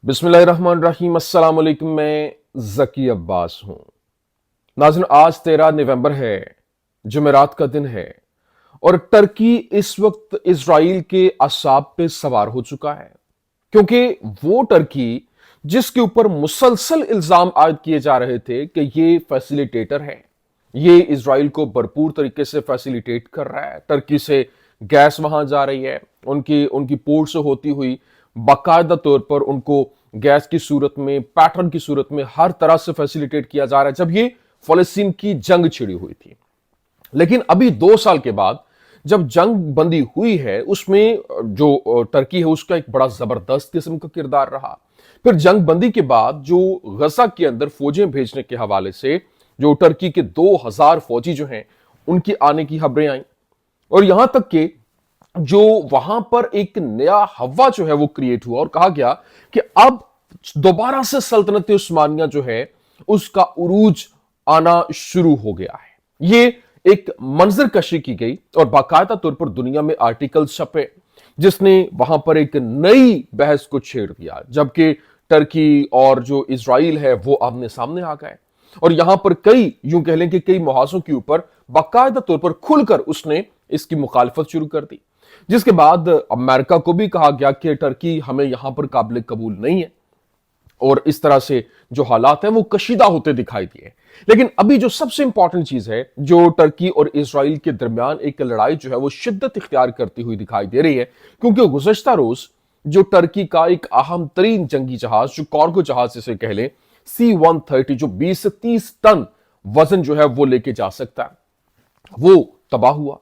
बिस्मिल्लाहिर्रहमानिर्रहीम। अस्सलाम वालेकुम। मैं जकी अब्बास हूं। नाज़रीन, आज 13 नवंबर है, जुमेरात का दिन है और टर्की इस वक्त इजराइल के असाब पे सवार हो चुका है, क्योंकि वो टर्की जिसके ऊपर मुसलसल इल्जाम आयद किए जा रहे थे कि ये फैसिलिटेटर है, ये इजराइल को भरपूर तरीके से फैसिलिटेट कर रहा है। टर्की से गैस वहां जा रही है, उनकी उनकी पोर्ट से होती हुई बाकायदा तौर पर उनको गैस की सूरत में, पैटर्न की सूरत में हर तरह से फैसिलिटेट किया जा रहा है। जब ये फलस्तीन की जंग छिड़ी हुई थी, लेकिन अभी 2 साल के बाद जब जंग बंदी हुई है, उसमें जो टर्की है उसका एक बड़ा जबरदस्त किस्म का किरदार रहा। फिर जंग बंदी के बाद जो गजा के अंदर फौजें भेजने के हवाले से जो टर्की के 2000 फौजी जो हैं उनकी आने की खबरें आई, और यहां तक कि जो वहां पर एक नया हवा जो है वो क्रिएट हुआ और कहा गया कि अब दोबारा से सल्तनत उस्मानिया जो है उसका उरूज आना शुरू हो गया है। ये एक मंजर कशी की गई और बाकायदा तौर पर दुनिया में आर्टिकल छपे जिसने वहां पर एक नई बहस को छेड़ दिया, जबकि टर्की और जो इजराइल है वो आमने सामने आ गए और यहां पर कई, यूं कह लें कि कई मुहाजों के ऊपर बाकायदा तौर पर खुलकर उसने इसकी मुखालफत शुरू कर दी, जिसके बाद अमेरिका को भी कहा गया कि टर्की हमें यहां पर काबिल कबूल नहीं है और इस तरह से जो हालात हैं वो कशीदा होते दिखाई दिए। लेकिन अभी जो सबसे इंपॉर्टेंट चीज है, जो टर्की और इजराइल के दरमियान एक लड़ाई जो है वो शिद्दत इख्तियार करती हुई दिखाई दे रही है, क्योंकि गुज़श्ता रोज जो टर्की का एक अहम तरीन जंगी जहाज, जो कार्गो जहाज जिसे कह लें, C-130, जो 20 से 30 टन वजन जो है वो लेके जा सकता है, वो तबाह हुआ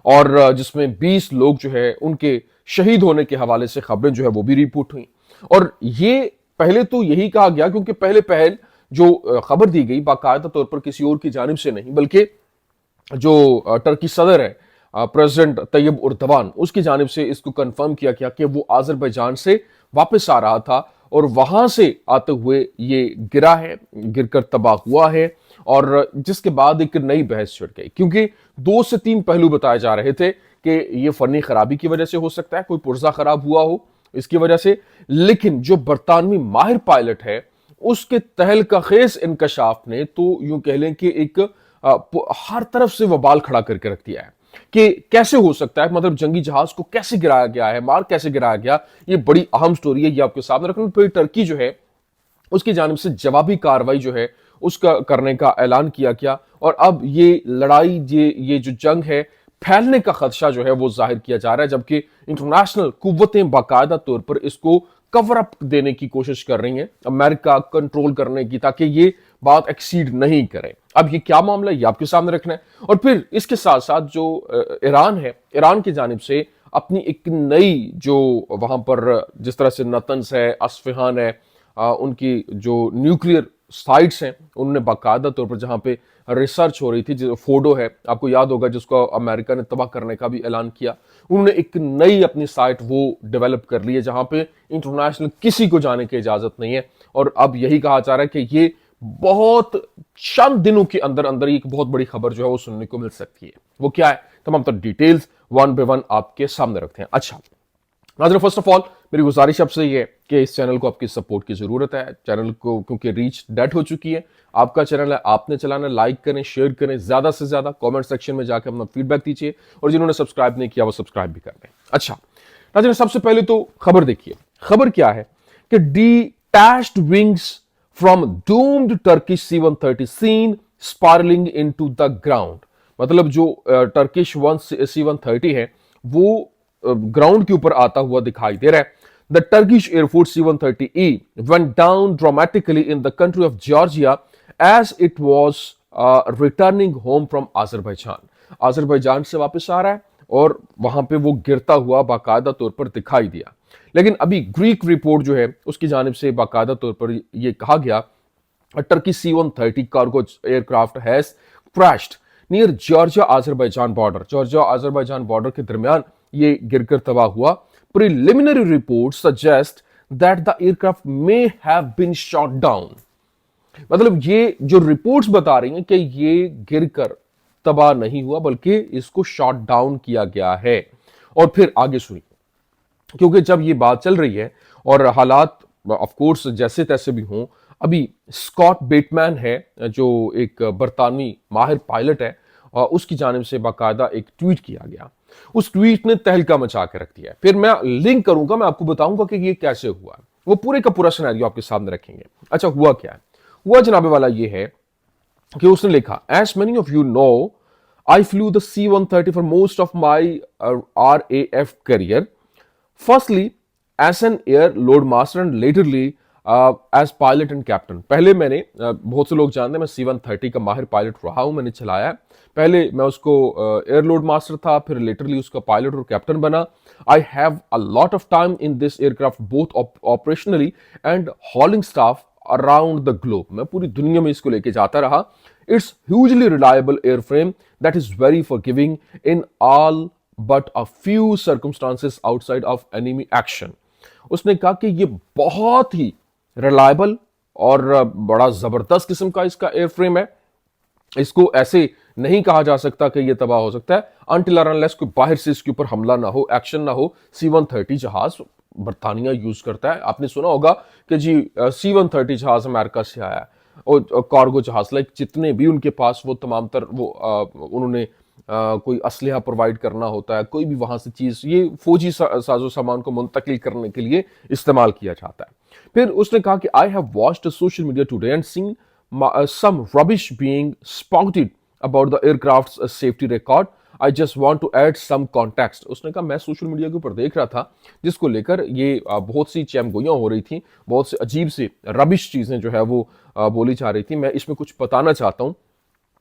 और जिसमें 20 लोग जो है उनके शहीद होने के हवाले से खबरें जो है वो भी रिपोर्ट हुई। और ये पहले तो यही कहा गया, क्योंकि पहले पहल जो खबर दी गई बाकायदा तौर पर किसी और की जानिब से नहीं, बल्कि जो टर्की सदर है प्रेसिडेंट तैयब उर्दवान, उसकी जानिब से इसको कंफर्म किया गया कि वो आजरबैजान से वापस आ रहा था और वहां से आते हुए ये गिरा है, गिरकर तबाह हुआ है। और जिसके बाद एक नई बहस छिड़ गई, क्योंकि 2 से 3 पहलू बताए जा रहे थे कि ये फनी खराबी की वजह से हो सकता है, कोई पुर्जा खराब हुआ हो इसकी वजह से, लेकिन जो बरतानवी माहिर पायलट है उसके तहलका खेज इंकशाफ ने तो यूं कह लें कि एक हर तरफ से वबाल खड़ा करके रख दिया है कि कैसे हो सकता है, मतलब जंगी जहाज को कैसे गिराया गया है, मार कैसे गिराया गया। ये बड़ी अहम स्टोरी है, ये आपके सामने रखना। फिर टर्की जो है उसकी जानिब से जवाबी कार्रवाई जो है उसका करने का ऐलान किया गया और अब ये लड़ाई, ये जो जंग है, फैलने का खदशा जो है वो जाहिर किया जा रहा है, जबकि इंटरनेशनल कुव्वतें बाकायदा तौर पर इसको कवर अप देने की कोशिश कर रही हैं, अमेरिका कंट्रोल करने की, ताकि ये बात एक्सीड नहीं करे। अब ये क्या मामला है ये आपके सामने रखना है। और फिर इसके साथ साथ जो ईरान है, ईरान की जानिब से अपनी एक नई जो वहां पर जिस तरह से नतंस है, अस्फहान है, उनकी जो न्यूक्लियर साइट्स हैं, उन्होंने बाकायदा तौर पर जहां पे रिसर्च हो रही थी, जो फोडो है आपको याद होगा, जिसको अमेरिका ने तबाह करने का भी ऐलान किया, उन्होंने एक नई अपनी साइट वो डेवलप कर ली है जहां पे इंटरनेशनल किसी को जाने की इजाजत नहीं है। और अब यही कहा जा रहा है कि ये बहुत चंद दिनों के अंदर अंदर एक बहुत बड़ी खबर जो है वो सुनने को मिल सकती है। वो क्या है, तमाम तो डिटेल्स वन बाय वन आपके सामने रखते हैं। अच्छा नाज़रीन, फर्स्ट ऑफ ऑल मेरी गुजारिश आपसे ये है कि इस चैनल को आपकी सपोर्ट की जरूरत है। चैनल को क्योंकि रीच डेड हो चुकी है, आपका चैनल है, आपने चलाना, लाइक करें, शेयर करें, ज्यादा से ज्यादा कमेंट सेक्शन में जाकर अपना फीडबैक दीजिए और जिन्होंने सब्सक्राइब नहीं किया वो सब्सक्राइब भी कर दें। अच्छा नाज़रीन, सबसे पहले तो खबर देखिए। खबर क्या है कि detached wings from doomed Turkish C-130 seen spiraling into the ground, मतलब जो टर्किश C-130 है वो ग्राउंड के ऊपर आता हुआ दिखाई दे रहा है। The Turkish air force C-130E went down dramatically in the country of Georgia as it was returning home from Azerbaijan. Azerbaijan से वापस आ रहा है और वहां पे वो गिरता हुआ बाकायदा तौर पर दिखाई दिया। लेकिन अभी ग्रीक रिपोर्ट जो है उसकी जानिब से बाकायदा तौर पर यह कहा गया, Turkey C-130 cargo aircraft has crashed near Georgia Azerbaijan border, Georgia Azerbaijan border के दरमियान ये गिरकर तबाह हुआ। Preliminary report suggest that the aircraft may have been shot down, मतलब ये जो रिपोर्ट्स बता रही हैं कि ये गिरकर तबाह नहीं हुआ बल्कि इसको शॉट डाउन किया गया है। और फिर आगे सुनिए, क्योंकि जब ये बात चल रही है और हालात ऑफ कोर्स जैसे तैसे भी हों, अभी स्कॉट बेटमैन है जो एक बरतानवी माहिर पायलट है, उसकी जानिब से बाकायदा एक ट्वीट किया गया। उस ट्वीट ने तहलका मचा के रख दिया है। फिर मैं लिंक करूंगा, मैं आपको बताऊंगा कि ये कैसे हुआ, वो पूरे का पूरा सिनेरियो आपके सामने रखेंगे। अच्छा, हुआ क्या है? हुआ जनाबे वाला ये है कि उसने लिखा, as many of you know I flew the C-130 for most of my RAF career, firstly as an air load master and latterly as pilot and captain. पहले मैंने बहुत से लोग जानते हैं मैं C-130 का माहिर पायलट रहा हूं, मैंने चलाया है। पहले मैं उसको एयर लोड मास्टर था, फिर लेटरली उसका पायलट और कैप्टन बना। I have a lot of time in this aircraft both operationally and हॉलिंग staff around the globe. मैं पूरी दुनिया में इसको लेके जाता रहा। It's hugely reliable airframe that is very forgiving in all but a few circumstances outside of enemy action. उसने कहा कि ये बहुत ही रिलायबल और बड़ा जबरदस्त किस्म का इसका एयरफ्रेम है। इसको ऐसे नहीं कहा जा सकता कि ये तबाह हो सकता है अनटिल अनलेस कोई बाहर से इसके ऊपर हमला ना हो, एक्शन ना हो। C-130 जहाज बरतानिया यूज करता है। आपने सुना होगा कि जी C-130 जहाज अमेरिका से आया है, और कार्गो जहाज लाइक जितने भी उनके पास वो तमाम तर वो उन्होंने कोई असलहा प्रोवाइड करना होता है, कोई भी वहां से चीज, ये फौजी साजो सामान को मुंतकिल करने के लिए इस्तेमाल किया जाता है। फिर उसने कहा कि I have watched social media today and seen some rubbish being spouted about the aircraft's safety record. I just want to add some context. उसने कहा मैं सोशल मीडिया के ऊपर देख रहा था जिसको लेकर ये बहुत सी चैमगोइयां हो रही थी, बहुत से अजीब से रबिश चीजें जो है वो बोली जा रही थी। मैं इसमें कुछ बताना चाहता हूं।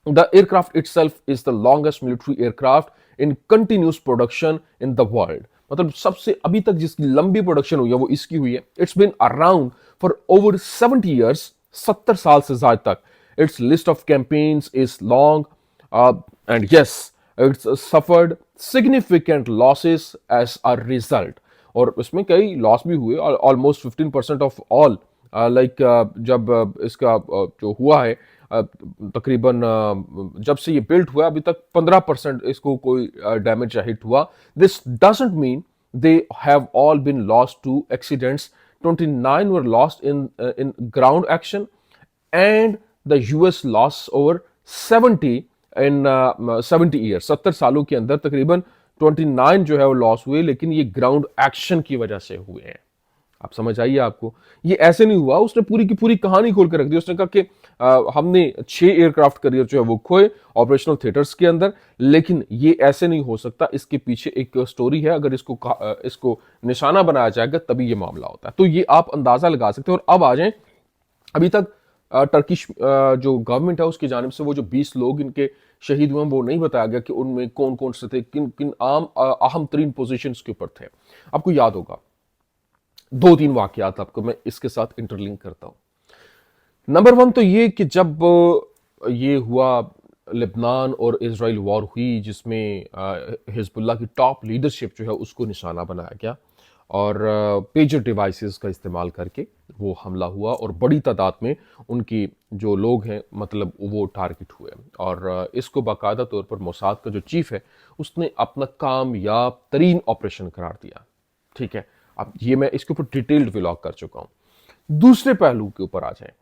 The aircraft itself is the longest military aircraft in continuous production in the world. मतलब सबसे अभी तक जिसकी लंबी प्रोडक्शन हुई है वो इसकी हुई है। It's been around for over 70 years. 70 साल से ज्यादा तक। Its list of campaigns is long, and yes, it's suffered significant losses as a result. और इसमें कई लॉस भी हुए, ऑलमोस्ट 15% ऑफ ऑल लाइक जब इसका जो हुआ है तकरीबन जब से ये बिल्ट हुआ अभी तक 15% इसको कोई डैमेज या हिट हुआ। This doesn't mean they have all been lost to accidents. 29 were lost in ground action, and the US lost over 70 in 70 years. 70 सालों के अंदर तकरीबन 29 जो है वो लॉस हुए, लेकिन ये ग्राउंड एक्शन की वजह से हुए हैं। आप समझ आइए, आपको ये ऐसे नहीं हुआ। उसने पूरी की पूरी कहानी खोल के रख दी। उसने कहा कि हमने 6 एयरक्राफ्ट करियर जो है वो खोए ऑपरेशनल थिएटर्स के अंदर, लेकिन ये ऐसे नहीं हो सकता, इसके पीछे एक स्टोरी है। अगर इसको निशाना बनाया जाएगा तभी ये मामला होता है। तो ये आप अंदाजा लगा सकते हैं। और अब आ जाएं, अभी तक टर्किश जो गवर्नमेंट है उसकी जानिब से वो जो 20 लोग इनके शहीद हुए वो नहीं बताया गया कि उनमें कौन कौन से थे, किन किन अहम तरीन पोजिशन के ऊपर थे। आपको याद होगा 2-3 वाकयात आपको मैं इसके साथ इंटरलिंक करता हूं। नंबर 1 तो ये कि जब ये हुआ लेबनान और इजराइल वॉर हुई जिसमें हिजबुल्लाह की टॉप लीडरशिप जो है उसको निशाना बनाया गया और पेजर डिवाइसेस का इस्तेमाल करके वो हमला हुआ और बड़ी तादाद में उनकी जो लोग हैं मतलब वो टारगेट हुए। और इसको बाकायदा तौर पर मोसाद का जो चीफ है उसने अपना कामयाब तरीन ऑपरेशन करार दिया। ठीक है, अब ये मैं इसके ऊपर डिटेल्ड व्लॉग कर चुका हूं। दूसरे पहलू के ऊपर आ जाएं,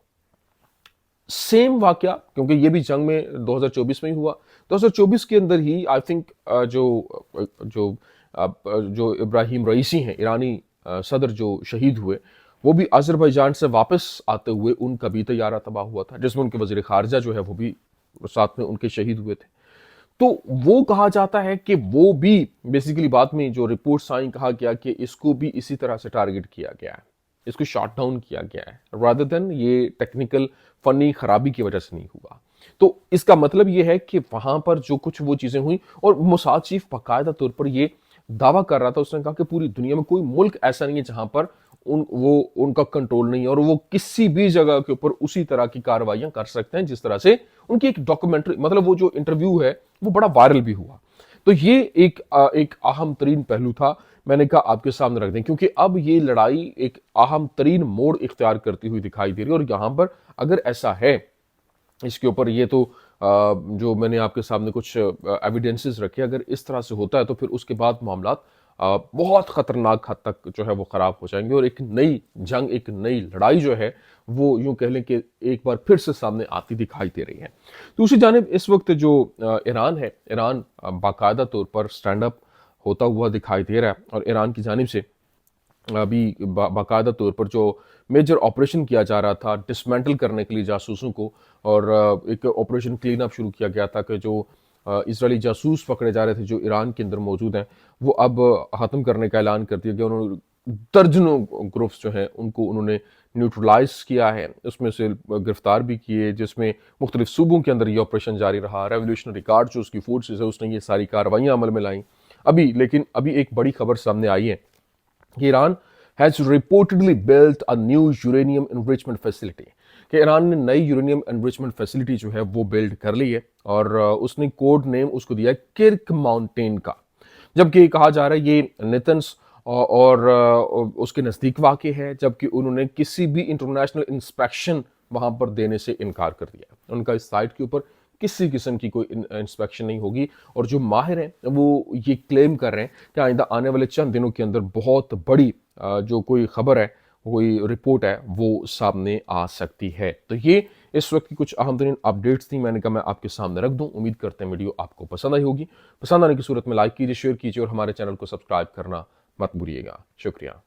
सेम वाकया, क्योंकि ये भी जंग में 2024 में ही हुआ। 2024 के अंदर ही आई थिंक जो इब्राहिम रईसी हैं, ईरानी सदर जो शहीद हुए, वो भी अजरबैजान से वापस आते हुए उनका भी तैयारा तबाह हुआ था, जिसमें उनके वजीर खारजा जो है वो भी साथ में उनके शहीद हुए थे। तो वो कहा जाता है कि वो भी बेसिकली बाद में जो रिपोर्ट्स आई कहा गया कि इसको भी इसी तरह से टारगेट किया गया है, इसको शॉट डाउन किया गया है, रादर देन ये टेक्निकल फनी खराबी की वजह से नहीं हुआ। तो इसका मतलब ये है कि वहां पर जो कुछ वो चीजें हुई, और मोसाद चीफ बाकायदा तौर पर ये दावा कर रहा था, उसने कहा कि पूरी दुनिया में कोई मुल्क ऐसा नहीं है जहां पर उनका कंट्रोल नहीं है और वो किसी भी जगह के ऊपर उसी तरह की कार्रवाइयां कर सकते हैं जिस तरह से उनकी एक डॉक्यूमेंट्री, मतलब वो जो इंटरव्यू है वो बड़ा वायरल भी हुआ। तो ये एक अहम तरीन पहलू था, मैंने कहा आपके सामने रख दें, क्योंकि अब ये लड़ाई एक अहम तरीन मोड़ इख्तियार करती हुई दिखाई दे रही है। और यहां पर अगर ऐसा है, इसके ऊपर ये तो जो मैंने आपके सामने कुछ एविडेंसेस रखे, अगर इस तरह से होता है तो फिर उसके बाद मामला बहुत खतरनाक हद तक जो है वो खराब हो जाएंगे और एक नई जंग, एक नई लड़ाई जो है वो यूं कह लें कि एक बार फिर से सामने आती दिखाई दे रही है। दूसरी जानिब इस वक्त जो ईरान है, ईरान बाकायदा तौर पर स्टैंड अप होता हुआ दिखाई दे रहा है और ईरान की जानिब से अभी बाकायदा तौर पर जो मेजर ऑपरेशन किया जा रहा था डिसमेंटल करने के लिए जासूसों को, और एक ऑपरेशन क्लीन अप शुरू किया गया था कि जो इजरायली जासूस पकड़े जा रहे थे जो ईरान के अंदर मौजूद हैं, वो अब ख़त्म करने का ऐलान कर दिया गया। उन्होंने दर्जनों ग्रुप्स जो हैं उनको उन्होंने न्यूट्रलाइज किया है, उसमें से गिरफ्तार भी किए, जिसमें मुख्तलिफ सूबों के अंदर ये ऑपरेशन जारी रहा। रेवोल्यूशनरी गार्ड जो उसकी फोर्सेज है उसने ये सारी कार्रवाइयाँ अमल में लाई। लेकिन अभी एक बड़ी खबर सामने आई है कि Iran has reportedly built a new uranium enrichment facility, कि ईरान ने नई यूरेनियम एनरिचमेंट फैसिलिटी जो है वो बिल्ड कर ली है और उसने कोड नेम उसको दिया है किर्क माउंटेन का। जबकि कहा जा रहा है ये नेतन्स और उसके नज़दीक वाक़ है, जबकि उन्होंने किसी भी इंटरनेशनल इंस्पेक्शन वहाँ पर देने से इनकार कर दिया। उनका इस साइट के ऊपर किसी किस्म की कोई इंस्पेक्शन नहीं होगी और जो माहिर हैं वो ये क्लेम कर रहे हैं कि आइंदा आने वाले चंद दिनों के अंदर बहुत बड़ी जो कोई खबर है, कोई रिपोर्ट है वो सामने आ सकती है। तो ये इस वक्त की कुछ अहम तरीन अपडेट्स थी, मैंने कहा मैं आपके सामने रख दूं। उम्मीद करते हैं वीडियो आपको पसंद आई होगी। पसंद आने की सूरत में लाइक कीजिए, शेयर कीजिए और हमारे चैनल को सब्सक्राइब करना मत भूलिएगा। शुक्रिया।